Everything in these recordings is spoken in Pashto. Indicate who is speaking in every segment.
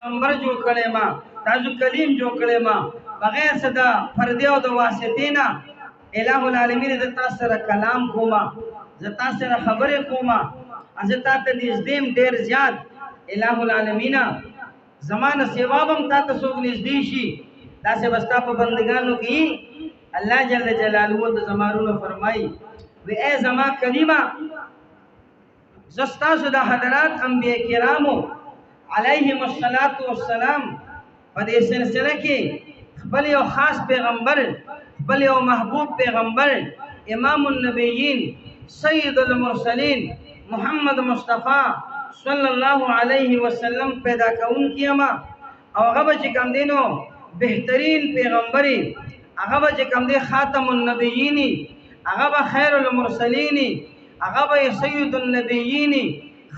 Speaker 1: پیغمبر جوړ کړی ما تاسو کلیم جوړ کړی ما بغیر صدا پردې او د واسطې نه الہ العالمین د تاسو سره کلام کوما ز تاسو سره خبرې کوما از تاسو نږدې ډیر زیات الہ العالمین زمانه سیوا بم تاسو څوک نږدې شي دا سه بستا په بندگانو کې الله جل جلاله د زمانونو فرمایي و اے زما کلمه زستا د حضرات انبیاء کرامو علیہم الصلوۃ والسلام په دې سلسله کې خپل یو خاص پیغمبر خپل یو محبوب پیغمبر امام النبیین سید المرسلین محمد مصطفی صلی الله علیه وسلم پیدا کون کیما او هغه چې کوم دینو بهترین پیغمبري هغه چې کوم دی خاتم النبیین هغه خیر المرسلین هغه سید النبیین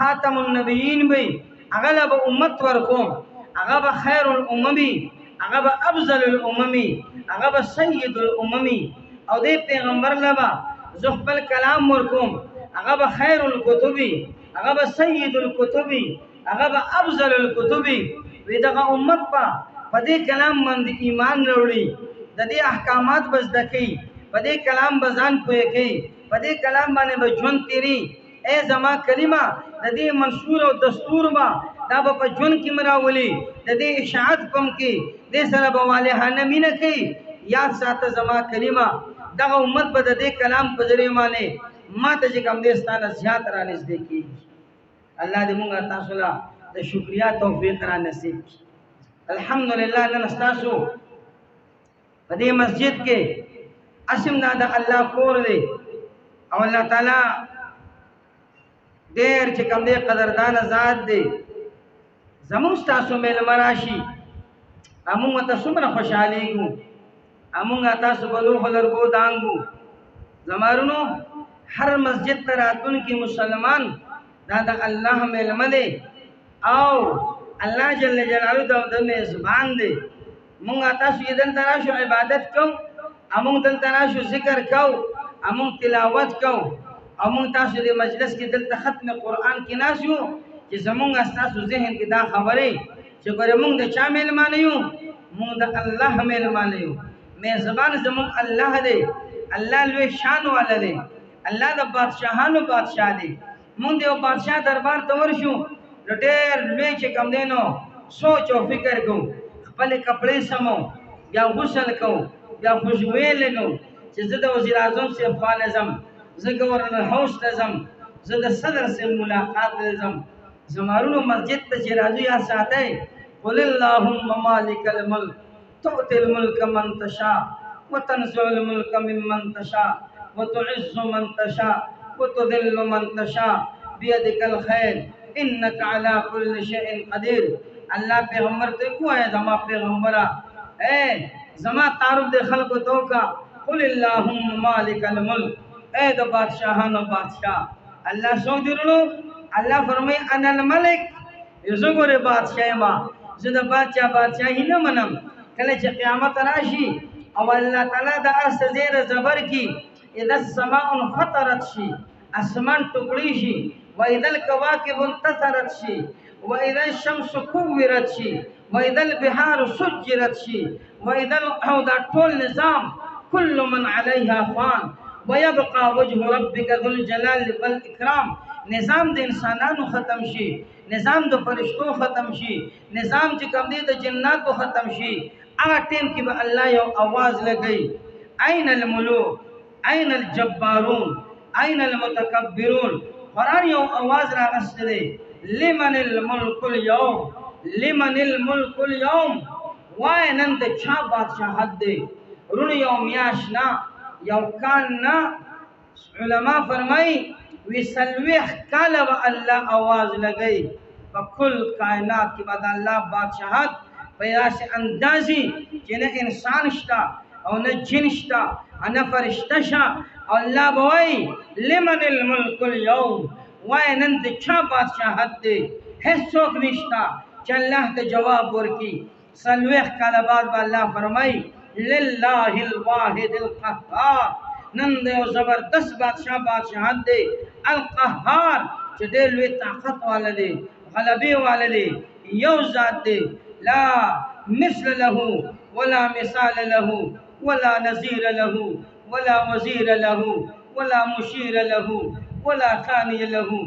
Speaker 1: خاتم النبیین به هغه به امت ورکوم هغه خیر الاممی هغه افضل الاممی هغه سید الاممی او دې پیغمبر لبا زه خپل کلام ورکوم هغه خیر الکتب هغه سید الکتب هغه افضل الکتب وی دغه امت په دې کلام باندې ایمان وروړي د دې احکامات بس دکې په دې کلام بزان پوي کوي په دې کلام باندې بجون تیری اے زما کلمه د دې منشور او دستور با دا په جون کې مراولي د دې اشاعت کوم کې د سره به والهانه مینه کوي یاد ساته زما کلمه دغه امت به د دې کلام په ذریعہ باندې ما ته چې کوم دې ستانه زیات را نږدې کیږي الله دې موږ تاسو له د شکریا توفیق را نصیب کړي الحمدلله نن تاسو په دې مسجد کې اسم دا د الله کور دی او الله تعالی ډېر چې کوم دی قدردان ذات دی زموږ تاسو میلمه راشي موږ ته څومره خوشحالیږو موږ تاسو بلوغ لرګو دانګو زمارونو هر مسجد ته راتونکي مسلمان دا د الله میلمه دی او الله جل جلاله د میزبان دی موږ تاسو یې دلته راشو عبادت کوو موږ دلته راشو ذکر کوو موږ تلاوت کوو او موږ تاسو د مجلس کې دلته ختم قرآن کې ناس یو چې زموږ تاسو ذهن کې دا خبرې چې ګوره موږ د چا میلمانه یو موږ د الله میلمانه یو میزبان زموږ الله دی الله لوی شان والا دی الله د بادشاهانو بادشاہ دی موږ د یو بادشاہ دربار ته ورشو ډېر لوی چې کوم دی نو سوچ او فکر کوو خپل کپڑے سمو بیا غسل کوو بیا خوشبوئی لګو چې زه د وزیر اعظم سے فعال ازم زه گورنر هاوس ته ځم زه د صدر سے ملاقات ته ځم زمارونو مسجد ته چې راځو یا ساتئ قل اللهم مالک الملک تؤتي الملك من تشاء وتنزع الملك ممن تشاء وتعز من تشاء وتذل من تشاء بيدك الخير انك على كل شيء قدير الله پیغمبر ته کوه زما پیغمبره اے زما تعارف د خلکو توکا قل اللهم مالک الملک اے د بادشاہانو بادشاہ الله سو درلو الله فرمای انا الملک یزګوره بادشاہ ما زه د بادشاہی نه منم کله چې قیامت راشي او الله تعالی د ارض زیر زبر کی اذا السماء انفطرت شي اسمان ټوکړي شي و اذا الكواكب انتصرت شي و اذا الشمس كورت شي و اذا البحار سجرت شي و اذا الحوض طول نظام كل من عليها فان ويبقى وجه ربك ذو الجلال والاكرام نظام د انسانانو ختم شي نظام د فرشتو ختم شي نظام چې کوم دی د جناتو ختم شي هغه ټیم کې به الله یو आवाज لګي اين الملوك اين الجبارون اين المتکبرون قرآن یو आवाज راغسته دی لمن الملك اليوم لمن الملك اليوم وای نن د چا بادشاہت دی رون یو میاشنا یو کال نا علماء فرمائی وی سلویخ کالا و اللہ آواز لگئی کل کائنات کی بعد اللہ بادشاہت پیدا سے اندازی کہ نہ انسان شتا او نہ جن شتا نہ فرشتہ شا اللہ بوائی لمن الملک اليوم وای نند چا بادشاہت دے حسوک نشتا چا اللہ تے جواب ورکی سلویخ کالا بعد با اللہ فرمائی للہ الواحد القہار نند و زبردست بادشاہت دے القہار چا دے لوی طاقت والا دے غلبی والا دے یو ذات دے لا مثل له ولا مثال له ولا نظیر له ولا وزیر له ولا مشیر له ولا ثانی له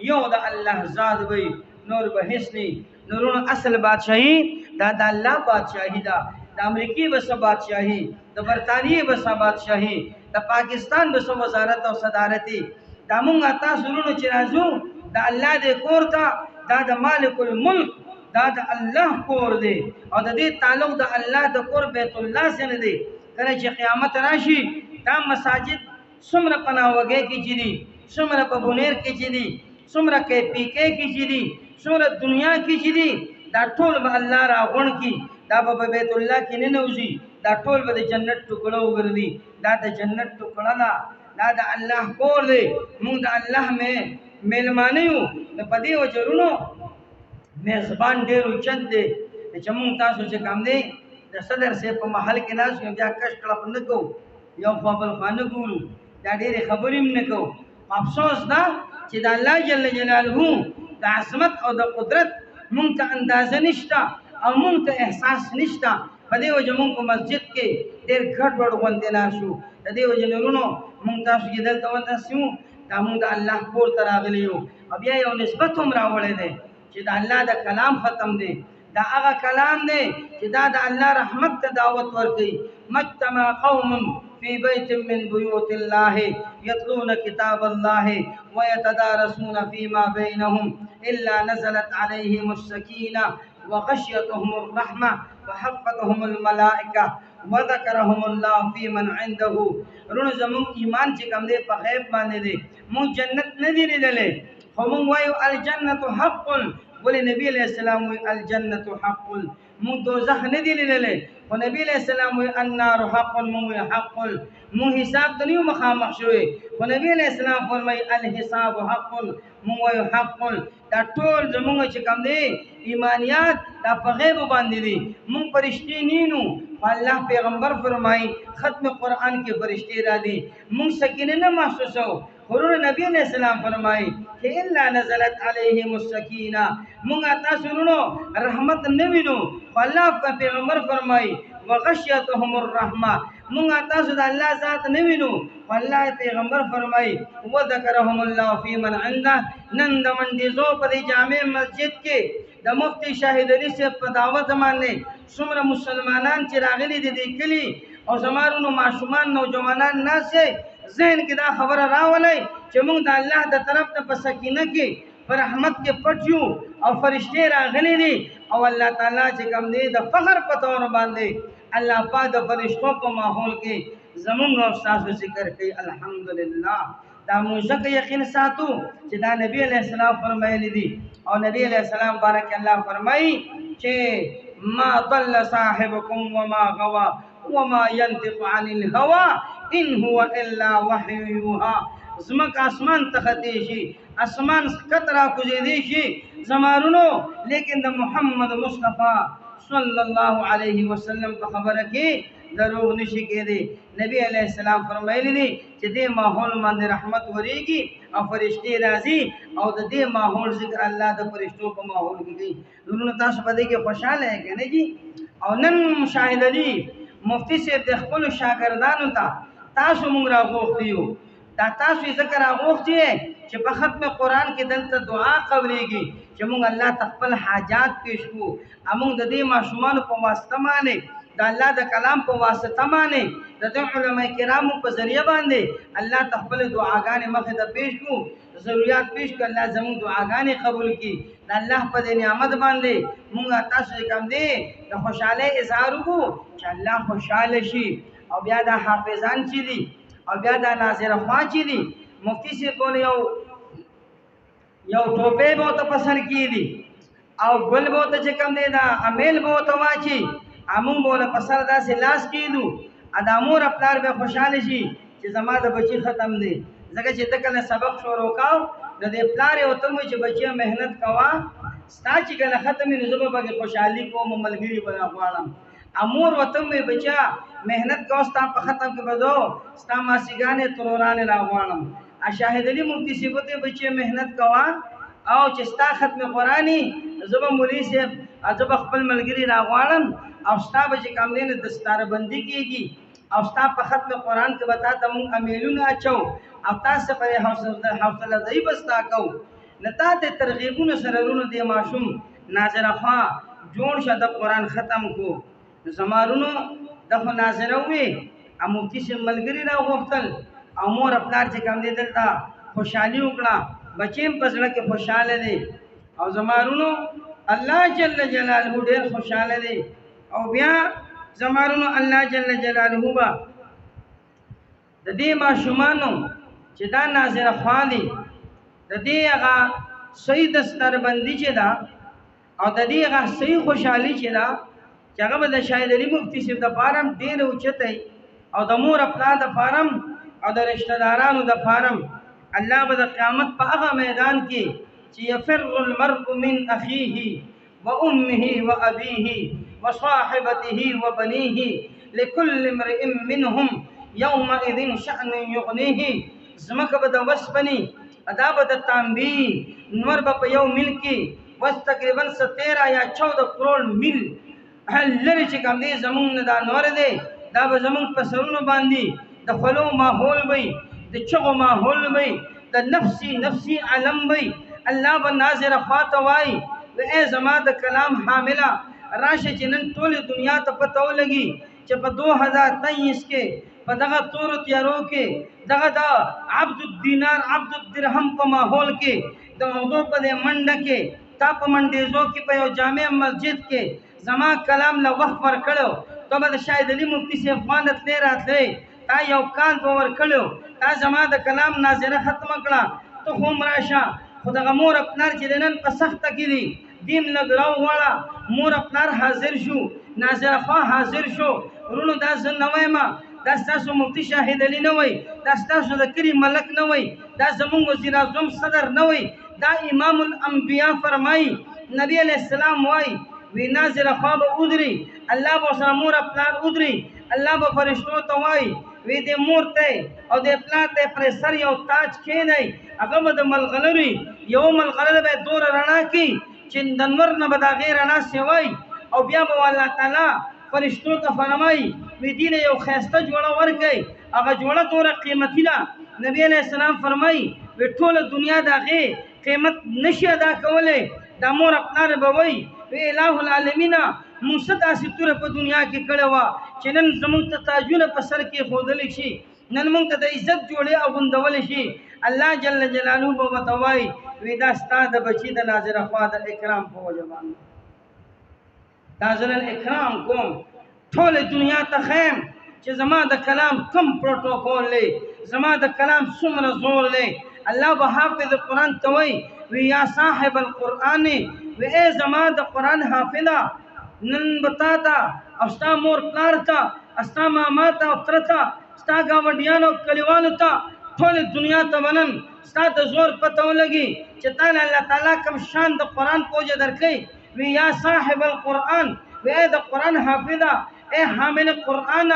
Speaker 1: یو د الله ذات وي نور به هیڅ نه نورونو اصل بادشاہی دا د الله بادشاہی دا د امریکای بس بادشاہی د برطانیې بس بادشاہی د پاکستان بس وزارت او صدارتي دا مونږ تاسو ورونو چې راځو دا الله دې کور ته دا د مالک الملک دا د الله کور دی او د دې تعلق د الله د کور بیت الله سره دی کله چې قیامت راشي دا مساجد څومره پناهګۍ کې چې دي څومره په بونیر کې چې دي څومره کې پی کې کې چې دي څومره دنیا کې چې دي دا ټول به الله راغون کی دا به بیت الله کې نه نوځي دا ټول به د جنت ټوکړه وګرځي دا د جنت ټوکړه دا د الله کور دی موږ د الله میلمانه یو د پدې وجرونو میزبان ډېر اوچت دی چې موږ تاسو چې کم دی د صدر صاحب په محل کې ناست یو بیا کش کړه نه کوو یو خوا بل خوا نه ګورو دا ډېرې خبرې هم نه کوو افسوس دا چې د الله جل جلاله د عظمت او د قدرت مونږ ته اندازه نشته او مونږ ته احساس نشته په دې وجه مونږ په مسجد کې ډېر ګډوډ غوندې ناستو د دې وجه نورونو مونږ تاسو چې دلته وناست یو دا مونږ د الله کور ته راغلي یو او بیا یو نسبت هم راوړی دی چې د الله د کلام ختم دی دا هغه کلام دی چې دا د الله رحمت ته دعوت ورکوي مجتمع قوم في بيت من بيوت الله يتلون كتاب الله ويتدارسون فيما بينهم إلا نزلت عليهم السكينة وغشيتهم الرحمة وحفتهم الملائكة وذكرهم الله في من عنده رونو زمون ایمان چې کوم دی په غیب باندې دی مون جنت نه دی لیدلې خو مون وایو الجنة حق ولې نبی علیہ السلام وی الجنة حق مون دوزخ نه دی لیدلې خو نبی علیہ السلام وی النار حق مون وی حق مون حساب د نیو مخامخ شوی خو نبی علیہ السلام فرمای الحساب حق مون وی حق دا ټول زمونږ چې کوم دی ایمانیات دا په غیب باندې دي مون فرشتي نینو الله پیغمبر فرمای ختم قرآن کې فرشتي را دي مون سکینه نه محسوسو حضور نبی علیہ السلام فرمای کہ الا نزلت علیہم السکینہ مونږ تاسو ورونو رحمت نه وینو الله پیغمبر فرمای وغشیتهم الرحمه مونږ تاسو د الله ذات نه وینو الله پیغمبر فرمای وذکرهم الله فی من عنده نن د منډیزو په جامع مسجد کې د مفتی شاهد علي صاحب په دعوت باندې څومره مسلمانان چې راغلي دي د کلی او زمارونو معصومان نوجوانان ناسه ذهن کې دا خبره راولای چې موږ د الله د طرف ته په سکینه کې پر رحمت کې پټیو او فرشتي راغلي دي او الله تعالی چې کوم دی د فخر په تور باندې الله پاک د فرشتو په ماحول کې زمونږ او تاسو ذکر کوي الحمدلله دا موږ یقین ساتو چې دا نبی علیہ السلام فرمایلی دي او نبی علیہ السلام بارک الله فرمایي چې ما ضل صاحبكم وما غوى وما ينطق عن الهوى ان هو الا وحي يوحى زمک اسمان تختی شي اسمان کترا کوزیدي شي زمانونو لیکن د محمد مصطفی صلی الله علیه وسلم په خبره کې دروغ نشي کېدی نبی علیہ السلام فرمایلی دي چې دې ماحول باندې رحمت وريږي او فرشتي راځي او د دې ماحول ذکر الله د فرشتو په ماحول کې کوي نو تاسو په دې کې خوشاله یې کنه جی او نن مشاهده دي مفتی صاحب د خپل شاګردانو ته تاسو موږ راغوښتیو دا تاسو ذکر راغوښتي چې په ختم قرآن کې دلته دعا قبلېږي چې موږ الله خپل حاجات پیش کو موږ د دې ماشومانو په واسطه باندې د الله د کلام په واسطه باندې د علماء کرامو په ذریعہ باندې الله خپل دعاګانې مخې ته پیش کو ضرورت پیش کو الله زموږ دعاګانې قبول کړي د الله په نعمت باندې موږ تاسو کوم دي د خوشاله اظهار وکړو چې الله خوشاله شي او بیا د حافظان چې دي او بیا د ناظر خوا چې دي مفتی سے بول یو ټوپې به ته پسند کیدي او ګل به ته چې کوم دی دا امیل به ته واچي امون بوله پسر داسې لاس کیدو ادمور خپل به خوشاله شي چې زما د بچی ختم دی ځکه چې تکله سبق شروع کاو د دې پلار او ته چې بچی مهنت کوا ستا چې کله ختم نه زبه به خوشحالي کوم ملګری بنا غواړم امور وته مې بچا مهنت کو ستا په ختم کې بدو ستا ماسیګانې ترورانه را غواړم ا شاهد علي مفتی سیبته بچی مهنت کوا او چې ستا ختم قرآنی زه به مولوي صاحب زه به خپل ملګري راغواړم او ستا به چې کوم دی نه دستاربندي کېږي او ستا په ختم قرآن کې به تا ته مونږ امیلونه اچو او تاسو پرې حوصله افزایي به ستا کوو نه تا ته ترغیبونه سره رونو دی ماشوم ناظره خوا جوړ شه د قرآن ختم کو زما رونو د خو ناظره ووې او مفتي صاحب ملګري راوغوښتل او مور پلار چې کوم دی دلته خوشحالي وکړه بچې هم په زړه کې خوشحاله دی او زما رونو الله جل جلاله ډېر خوشحاله دی او بیا زما رونو الله جل جلاله به د دې ماشومانو چې دا ناظره خوا دي د دې هغه صحیح دستربندي چې ده او د دې هغه صحیح خوشحالي چې ده چې هغه به د شاهد علي مفتي صاحب دپاره هم ډېره اوچته او د مور پلار دپاره هم او د رشته دارانو دپاره هم الله به د قیامت په هغه میدان کې چې یفر المرء من اخیه وامه وابیه وصاحبته وبنیه لكل امرئ منهم یومئذ شأن یغنیه ځمکه به د وسپنې دا به د تانبي نور به په یو میل کې بس تقریبا 13 یا 14 کروڑ میل لرې چې کوم دی زمونږ نه دا نور دی دا به زمونږ په سرونو باندې د خلو ماحول وي د چغو ماحول وي د نفسي نفسي علم وي الله به ناظره خواته وایي اے زما د کلام حامله راشه چې نن ټولې دنیا ته پته ولګي چې په 2023 کې په دغه تورو تیارو کې دغه د عبد الدینار عبد الدرهم په ماحول کې د موضوع په دې منډه کې تا په منډیزو کې په یو جامع مسجد کې زما کلام له وخت ورکړو ته به د شاهد علي مفتي صاحب خوا نه تلې راتلې تا یو کال به ورکړو تا زما د کلام ناظره ختمه کړه ته خو هم راشه خو دغه مور پلار چې نن په سخته کې دي دیم لږ راوغواړه مور پلار حاضر شو ناظره خوا حاضر شو ورونو دا زه نه وایم دا ستاسو مفتي شاهد علي نه وای دا ستاسو د کلي ملک نه وای دا زمونږ وزیر اعظم صدر نه وای دا امام الانبیاء فرمایي نبی علیہ السلام وای وی ناظره خوا به ودري الله به ورسره مور پلار ودري الله به فرشتو ته وای وی د مور ته او د پلار ته پر سر یو تاج کښېنئ هغه به د ملغلرې یو ملغلره به دوره رڼا کړي چې د نور نه به د هغې رڼا سوی او بیا به الله تعالی فرشتو ته فرمایي وی دې یو ښایسته جوړه ورکړئ هغه جوړه دوره قیمتي ده نبی علیہ السلام فرمایي وی ټوله دنیا د هغې قیمت نشي ادا کولی دا مور پلار به وایي وی الہ العالمین موږ څه داسې توره په دنیا کې کړې وه چې نن زموږ ته تاجونه په سر کې ښودلی شي نن موږ ته د عزت جوړې اغوندولی شي الله جل جلاله به ورته وایي وی دا ستا د بچي د ناظره خوا د اکرام په وجه باندې دا زه نن اکرام کوم ټولې دنیا ته ښیم چې زما د کلام کم پروټوکول دی زما د کلام څومره زور دی الله به حافظ قرآن ته وایي وی یا صاحب القرآن وی اے زما د قرآن حافظه نن به تا ته او ستا مور پلار ته ستا ماما ته او تره ته ستا ګاونډیانو او کلیوالو ته ټولې دنیا ته به نن ستا د زور پته ولګي چې تا له الله تعالی کوم شان د قرآن پوجه درکړئ وی یا صاحب القرآن وی اے د قرآن حافظه اے حامل قرآن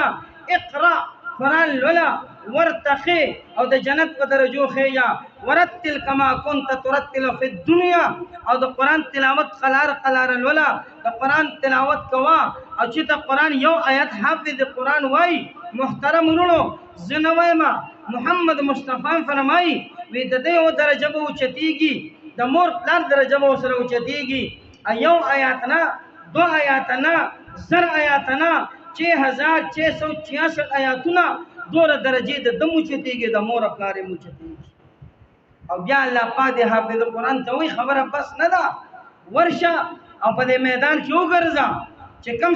Speaker 1: اقرأ قرآن لولا ورتقي او د جنت په درجو خېجا ورتل کما كنت ترتل فی الدنیا او د قرآن تلاوت قلار لولا د قرآن تلاوت کوا او چې ته قرآن یو آیت حافظ قرآن وای محترم ورونو زه نه وایم محمد مصطفی فرمایي وی د دې یو درجه به اوچتېږي د مور پلار درجه به ورسره اوچتېږي یو آیات نه دو آیات نه زر آیات نه 6666 آیاتونه دوره درجې د دم اوچتېږي د مور پلار یې اوچتېږي او بیا الله پاک حافظ قرآن ته وایي خبره بس نه ده ورشه او په دې میدان کې وګرځه چې کوم